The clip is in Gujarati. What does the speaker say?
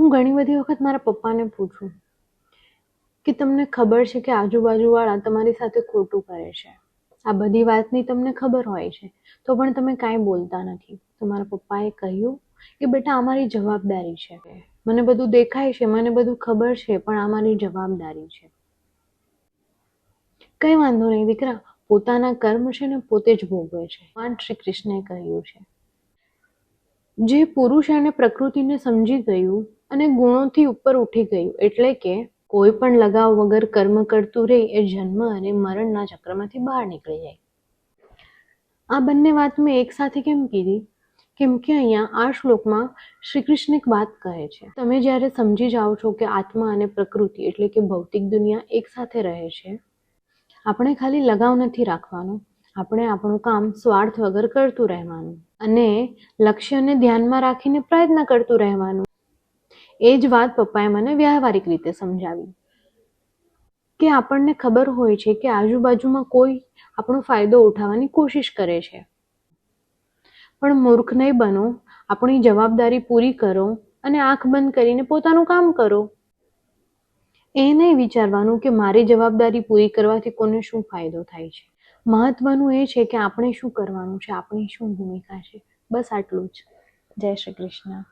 હું ઘણી બધી વખત મારા પપ્પાને પૂછું કે તમને ખબર છે કે આજુબાજુવાળા તમારી સાથે ખોટું કરે છે, આ બધી વાતની તમને ખબર હોય છે તો પણ તમે કાંઈ બોલતા નથી. તો મારા પપ્પાએ કહ્યું કે બેટા અમારી જવાબદારી છે, મને બધું દેખાય છે, મને બધું ખબર છે, પણ આ મારી જવાબદારી છે. કંઈ વાંધો નહીં દીકરા, પોતાના કર્મ છે ને પોતે જ ભોગવે છે. ભગવાન શ્રી કૃષ્ણે કહ્યું છે, જે પુરુષ એને પ્રકૃતિને સમજી ગયું અને ગુણોથી ઉપર ઉઠી ગયું, એટલે કે કોઈ પણ લગાવ વગર કર્મ કરતું રહે, એ જન્મ અને મરણના ચક્રમાંથી બહાર નીકળી જાય. આ બંને વાત મેં એક સાથે કેમ કીધી? કેમ કે અહીંયા આ શ્લોકમાં શ્રી કૃષ્ણ એક વાત કહે છે, તમે જ્યારે સમજી જાઓ છો કે આત્મા અને પ્રકૃતિ એટલે કે ભૌતિક દુનિયા એક સાથે રહે છે, આપણે ખાલી લગાવ નથી રાખવાનો, આપણે આપણું કામ સ્વાર્થ વગર કરતું રહેવાનું અને લક્ષ્યને ધ્યાનમાં રાખીને પ્રયત્ન કરતું રહેવાનું. એ જ વાત પપ્પાએ મને વ્યવહારિક રીતે સમજાવી કે આપણને ખબર હોય છે કે આજુબાજુમાં કોઈ આપણો ફાયદો ઉઠાવવાની કોશિશ કરે છે, પણ મૂર્ખ નહીં બનો, આપણી જવાબદારી પૂરી કરો અને આંખ બંધ કરીને પોતાનું કામ કરો. એ નહીં વિચારવાનું કે મારી જવાબદારી પૂરી કરવાથી કોને શું ફાયદો થાય છે. મહત્વનું એ છે કે આપણે શું કરવાનું છે, આપણી શું ભૂમિકા છે. બસ આટલું જ. જય શ્રી કૃષ્ણ.